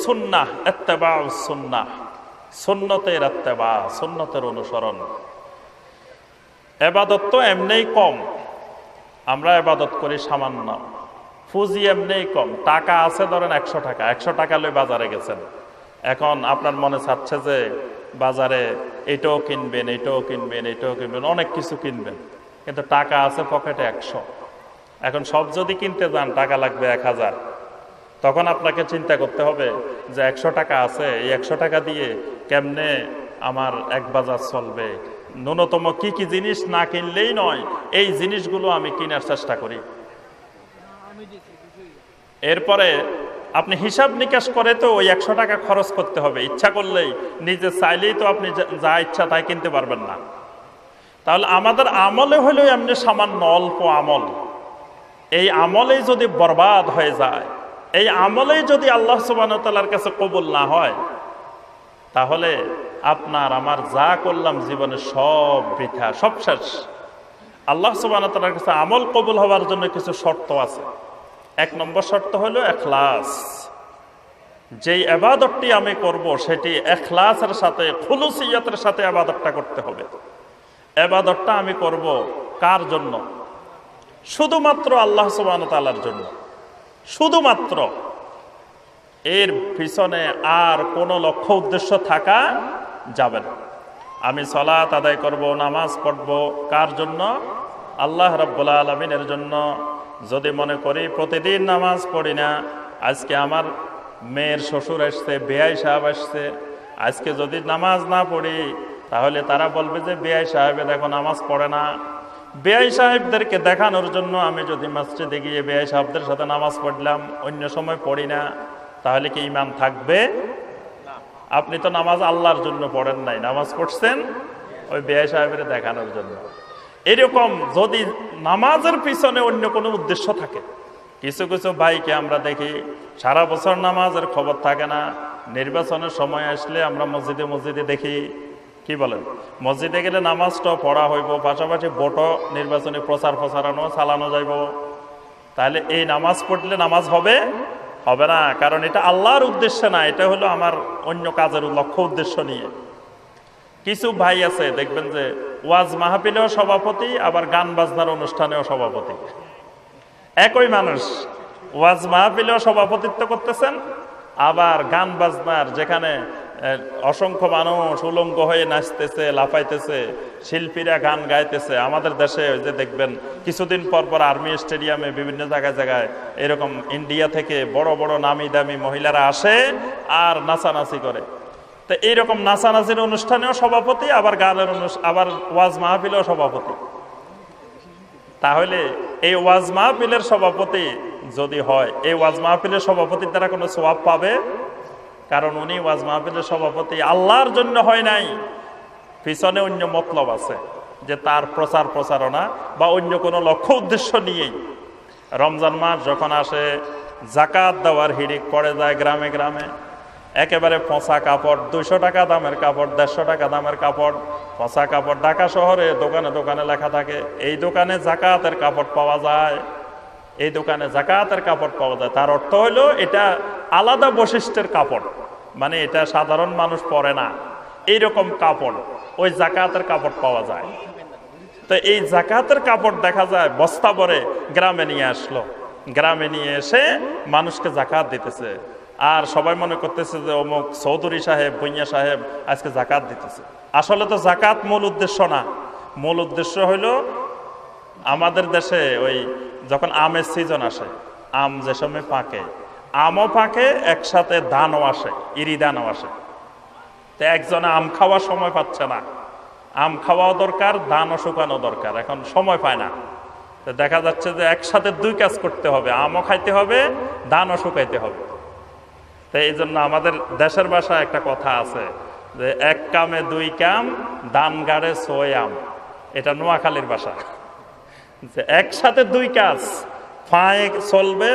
সুন্নাহ ইত্তেবাউ সুন্নাহ, সুন্নতের ইত্তেবা, সুন্নতের অনুসরণ। ইবাদত তো এমনিই কম, আমরা ইবাদত করি সামান্য, পুঁজি এমনিই কম। টাকা আছে ধরেন 100 টাকা, 100 টাকা লই বাজারে গেছেন, এখন আপনার মনে চাচ্ছে যে বাজারে এটাও কিনবেন, এটাও কিনবেন, এটাও কিনবেন, অনেক কিছু কিনবেন, কিন্তু টাকা আছে পকেটে 100। এখন সব যদি কিনতে যান টাকা লাগবে 1000। তখন আপনাকে চিন্তা করতে হবে যে 100 টাকা আছে, এই 100 টাকা দিয়ে কেমনে আমার এক বাজার চলবে। ন্যূনতম কি কি জিনিস না কিনলেই নয়, এই জিনিসগুলো আমি কেনার চেষ্টা করি। এরপরে আপনি হিসাব নিকাশ করে তো ওই 100 টাকা খরচ করতে হবে। ইচ্ছা করলেই, নিজে চাইলেই তো আপনি যা ইচ্ছা তাই কিনতে পারবেন না। তাহলে আমাদের আমলে হলেও এমনি সামান্য অল্প আমল, এই আমলেই যদি বরবাদ হয়ে যায়, এই আমলেই যদি আল্লাহ সুবহানাহু ওয়া তাআলার কাছে কবুল না হয়, তাহলে আপনার আমার যা করলাম জীবনে সব বৃথা, সব শেষ। আল্লাহ সুবহানাহু ওয়া তাআলার কাছে আমল কবুল হওয়ার জন্য কিছু শর্ত আছে। 1 নম্বর শর্ত হলো ইখলাস। যেই ইবাদতটি আমি করব সেটি ইখলাসের সাথে, খুলুসিয়তের সাথে ইবাদতটা করতে হবে। ইবাদতটা আমি করব কার জন্য? শুধুমাত্র আল্লাহ সুবহানাহু ওয়া তাআলার জন্য, শুধুমাত্র। এর পিছনে আর কোনো লক্ষ্য উদ্দেশ্য থাকা যাবে না। আমি সালাত আদায় করব, নামাজ পড়ব কার জন্য? আল্লাহ রাব্বুল আলামিনের জন্য। যদি মনে করি প্রতিদিন নামাজ পড়ি না, আজকে আমার মেয়ের শ্বশুর আসছে, বেয়াই সাহেব আসছে, আজকে যদি নামাজ না পড়ি তাহলে তারা বলবে যে বেয়াই সাহেব দেখো নামাজ পড়ে না। বেয়াই সাহেবদেরকে দেখানোর জন্য আমি যদি মসজিদে গিয়ে বেয়াই সাহেবদের সাথে নামাজ পড়লাম, অন্য সময় পড়ি না, তাহলে কি ঈমান থাকবে? আপনি তো নামাজ আল্লাহর জন্য পড়েন নাই, নামাজ পড়ছেন ওই বেয়াই সাহেবের দেখানোর জন্য। এরকম যদি নামাজের পিছনে অন্য কোনো উদ্দেশ্য থাকে, কিছু কিছু ভাইকে আমরা দেখি সারা বছর নামাজের খবর থাকে না, নির্বাচনের সময় আসলে আমরা মসজিদে মসজিদে দেখি, কি বলেন, মসজিদে গেলে নামাজটাও পড়া হইব, পাশাপাশি ভোটও নির্বাচনী প্রচারণা চালানো যাইব। তাহলে এই নামাজ পড়লে নামাজ হবে? হবে না, কারণ এটা আল্লাহর উদ্দেশ্যে না, এটা হলো আমার অন্য কাজের লক্ষ্য উদ্দেশ্য নিয়ে। কিছু ভাই আছে দেখবেন যে ওয়াজ মাহফিলেও সভাপতি, আবার গান বাজনার অনুষ্ঠানেও সভাপতি। একই মানুষ ওয়াজ মাহফিলেও সভাপতিত্ব করতেছেন, আবার গান বাজনার যেখানে অসংখ্য মানুষ উলঙ্গ হয়ে নাচতেছে, লাফাইতেছে, শিল্পীরা গান গাইতেছে। আমাদের দেশে ওই যে দেখবেন কিছুদিন পর পর আর্মি স্টেডিয়ামে বিভিন্ন জায়গায় জায়গায় এরকম ইন্ডিয়া থেকে বড় বড় নামি দামি মহিলারা আসে আর নাচানাচি করে। তো এইরকম নাচানাচির অনুষ্ঠানেও সভাপতি, আবার গানের আবার ওয়াজ মাহফিলেও সভাপতি। তাহলে এই ওয়াজ মাহফিলের সভাপতি যদি হয়, এই ওয়াজ মাহফিলের সভাপতির দ্বারা কোনো সওয়াব পাবে? কারণ উনি ওয়াজ মাহফিলের সভাপতি আল্লাহর জন্য হয় নাই, পিছনে অন্য মতলব আছে, যে তার প্রচারণা বা অন্য কোনো লক্ষ্য উদ্দেশ্য নিয়েই। রমজান মাস যখন আসে, যাকাত দেওয়ার হিড়িক পড়ে যায় গ্রামে গ্রামে, একেবারে পচা কাপড়, 200 টাকা দামের কাপড়, 150 টাকা দামের কাপড়, পচা কাপড়। ঢাকা শহরে দোকানে দোকানে লেখা থাকে এই দোকানে যাকাতের কাপড় পাওয়া যায়, এই দোকানে যাকাতের কাপড় পাওয়া যায়। তার অর্থ হলো এটা আলাদা বৈশিষ্ট্যের কাপড়, মানে এটা সাধারণ মানুষ পরে না, এইরকম কাপড়, ওই যাকাতের কাপড় পাওয়া যায়। তো এই যাকাতের কাপড় দেখা যায় বস্তা ভরে গ্রামে নিয়ে আসলো, গ্রামে নিয়ে এসে মানুষকে যাকাত দিতেছে। আর সবাই মনে করতেছে যে অমুক চৌধুরী সাহেব, ভুঁইয়া সাহেব আজকে যাকাত দিতেছে। আসলে তো যাকাত মূল উদ্দেশ্য না। মূল উদ্দেশ্য হইল আমাদের দেশে ওই যখন আমের সিজন আসে, আম যে সময় পাকে, আমও পাকে, একসাথে ধানও আসে, ইরি ধানও আসে। তো একজনে আম খাওয়ার সময় পাচ্ছে না, আম খাওয়াও দরকার, ধানও শুকানো দরকার, এখন সময় পায় না। তো দেখা যাচ্ছে যে একসাথে 2 কাজ করতে হবে, আমও খাইতে হবে, ধানও শুকাইতে হবে। তো এই জন্য আমাদের দেশের ভাষায় একটা কথা আছে যে 1 কামে 2 কাম, ধান গাড়ে 6 আম। এটা নোয়াখালীর ভাষা, যে একসাথে 2 কাজ, ফাঁয়ে চলবে,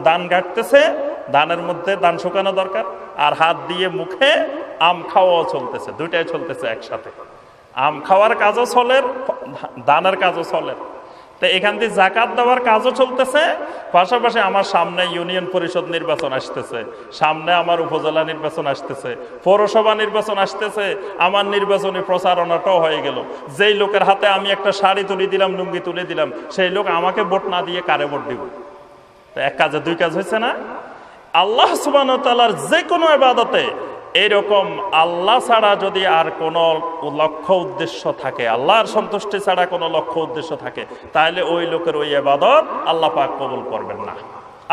ধান গাড়তেছে, ধানের মধ্যে ধান শুকানো দরকার, আর হাত দিয়ে মুখে আম খাওয়াও চলতেছে, দুইটাই চলতেছে একসাথে। আম খাওয়ার কাজও চলে, ধানের কাজও চলে। তো এখান থেকে জাকাত দেওয়ার কাজও চলতেছে, পাশাপাশি আমার সামনে ইউনিয়ন পরিষদ নির্বাচন আসতেছে, সামনে আমার উপজেলা নির্বাচন আসতেছে, পৌরসভা নির্বাচন আসতেছে, আমার নির্বাচনী প্রচারণাটাও হয়ে গেল। যেই লোকের হাতে আমি একটা শাড়ি তুলে দিলাম, লুঙ্গি তুলে দিলাম, সেই লোক আমাকে ভোট না দিয়ে কারে ভোট দিব? তো এক কাজে দুই কাজ হয়েছে না? আল্লাহ সুবহানাহু ওয়া তাআলার যে কোনো ইবাদতে এইরকম আল্লাহ ছাড়া যদি আর কোনো লক্ষ্য উদ্দেশ্য থাকে, আল্লাহর সন্তুষ্টি ছাড়া কোনো লক্ষ্য উদ্দেশ্য থাকে, তাহলে ওই লোকের ওই ইবাদত আল্লাহ পাক কবুল করবেন না।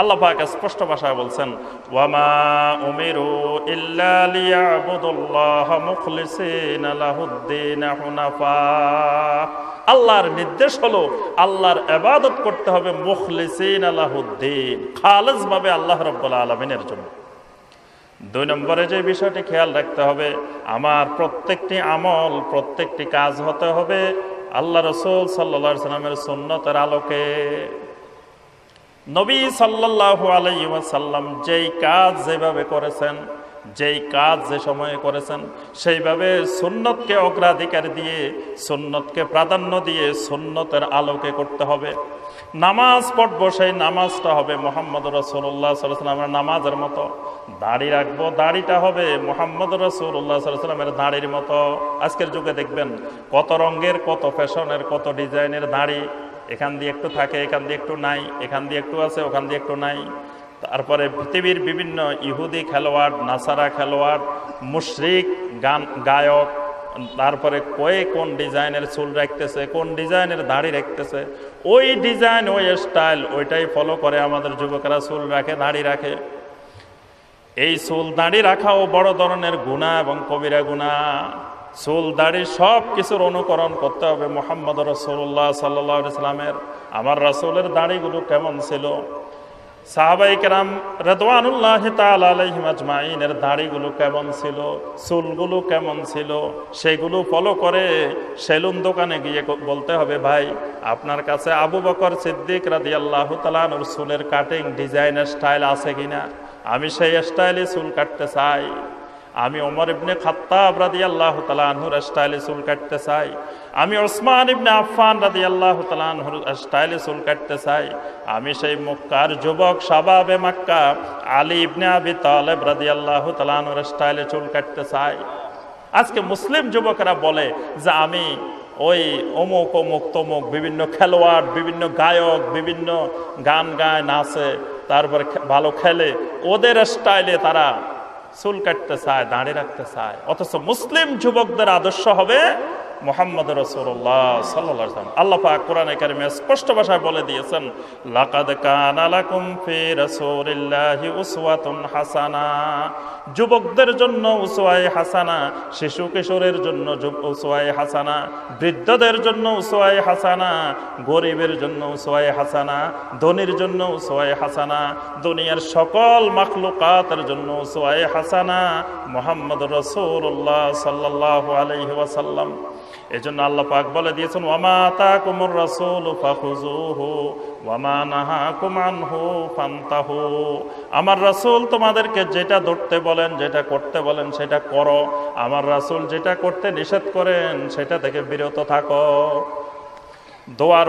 আল্লাহ পাক স্পষ্ট ভাষায় বলছেন, ওয়ামা উমিরু ইল্লা লিয়াবুদুল্লাহা মুখলিসিনা লাহুদ্দিন হুনাফা। আল্লাহর নির্দেশ হলো আল্লাহর ইবাদত করতে হবে মুখলিসিনা লাহুদ্দিন, খালেস ভাবে আল্লাহ রাব্বুল আলামিনের জন্য। দুই নম্বরে যে বিষয়টি খেয়াল রাখতে হবে, আমার প্রত্যেকটি আমল, প্রত্যেকটি কাজ হতে হবে আল্লাহ রাসূল সাল্লাল্লাহু আলাইহি ওয়াসাল্লামের সুন্নতের আলোকে। নবী সাল্লাল্লাহু আলাইহি ওয়াসাল্লাম যেই কাজ যেভাবে করেছেন, যেই কাজ যে সময়ে করেছেন, সেইভাবে সুন্নতকে অগ্রাধিকার দিয়ে, সুন্নতকে প্রাধান্য দিয়ে সুন্নতের আলোকে করতে হবে। নামাজ পড়বো, সেই নামাজটা হবে মুহাম্মদ রাসূলুল্লাহ সাল্লাল্লাহু আলাইহি ওয়াসাল্লামের নামাজের মতো। দাড়ি রাখবো, দাড়িটা হবে মুহাম্মদ রাসূলুল্লাহ সাল্লাল্লাহু আলাইহি ওয়াসাল্লামের দাড়ির মতো। আজকের যুগে দেখবেন কত রঙের, কত ফ্যাশনের, কত ডিজাইনের দাড়ি, এখান দিয়ে একটু থাকে, এখান দিয়ে একটু নাই, এখান দিয়ে একটু আছে, ওখান দিয়ে একটু নাই। তারপরে পৃথিবীর বিভিন্ন ইহুদি খেলোয়াড়, নাসারা খেলোয়াড়, মুশরিক গায়ক, তারপরে কোন ডিজাইনের চুল রাখতেছে, কোন ডিজাইনের দাড়ি রাখতেছে, ওই ডিজাইন, ওই স্টাইল, ওইটাই ফলো করে আমাদের যুবকেরা চুল রাখে, দাড়ি রাখে। এই চুল দাড়ি রাখাও বড় ধরনের গুনাহ এবং কবিরা গুনাহ। চুল দাড়ি সব কিছুর অনুকরণ করতে হবে মুহাম্মদ রাসূলুল্লাহ সাল্লাল্লাহু আলাইহি ওয়াসাল্লামের। আমার রাসূলের দাড়িগুলো কেমন ছিল, সাহাবায়ে কেরাম রিদওয়ানুল্লাহি তাআলা আলাইহিম আজমাইনের দাড়িগুলো কেমন ছিল, চুলগুলো কেমন ছিল, সেগুলো ফলো করে সেলুন দোকানে গিয়ে বলতে হবে, ভাই আপনার কাছে আবু বকর সিদ্দিক রাদিয়াল্লাহু তাআলা আনহুর চুলের কাটিং ডিজাইনের স্টাইল আছে কিনা, আমি সেই স্টাইলে চুল কাটতে চাই। আমি ওমর ইবনে খাত্তাব রাদিয়াল্লাহু তাআলা আনহুর স্টাইলে চুল কাটতে চাই। আমি ওসমান ইবনে আফফান রাদিয়াল্লাহু তাআলা আনহুর স্টাইলে চুল কাটতে চাই। আমি সেই মক্কার যুবক শাবাবে মক্কা আলী ইবনে আবি তালেব রাদিয়াল্লাহু তাআলা আনহুর স্টাইলে চুল কাটতে চাই। আজকে মুসলিম যুবকেরা বলে যে আমি ওই অমুক অমুক তমুক বিভিন্ন খেলোয়াড়, বিভিন্ন গায়ক, বিভিন্ন গান গায়, নাচে, তারপরে ভালো খেলে, ওদের স্টাইলে তারা চুল কাটতে চায়, দাঁড়িয়ে রাখতে চায়। অথচ মুসলিম যুবকদের আদর্শ হবে মুহাম্মদ রাসূলুল্লাহ সাল্লাল্লাহু আলাইহি ওয়াসাল্লাম। আল্লাহ পাক কোরআনে কারিমে স্পষ্ট ভাষায় বলে দিয়েছেন, লাকাদ কানা লাকুম ফি রাসূলিল্লাহি উসওয়াতুন হাসানা। যুবকদের জন্য উসওয়ায়ে হাসানা, শিশু কিশোরের জন্য উসওয়ায়ে হাসানা, বৃদ্ধদের জন্য উসওয়ায়ে হাসানা, গরিবের জন্য উসওয়ায়ে হাসানা, ধনীর জন্য উসওয়ায়ে হাসানা, দুনিয়ার সকল মাখলুকাতের জন্য উসওয়ায়ে হাসানা মুহাম্মদ রাসূলুল্লাহ সাল্লাল্লাহু আলাইহি ওয়াসাল্লাম। এজন্য আল্লাহ পাক বলে দিয়েছেন, ওয়ামা আতাকুমুর রাসূলু ফাখুযুহু ওয়ামা নাহাকুম আনহু ফান্তাহু। আমার রাসূল তোমাদেরকে যেটা ধরতে বলেন, যেটা করতে বলেন, সেটা করো। আমার রাসূল যেটা করতে নিষেধ করেন, সেটা থেকে বিরত থাকো। দোয়ার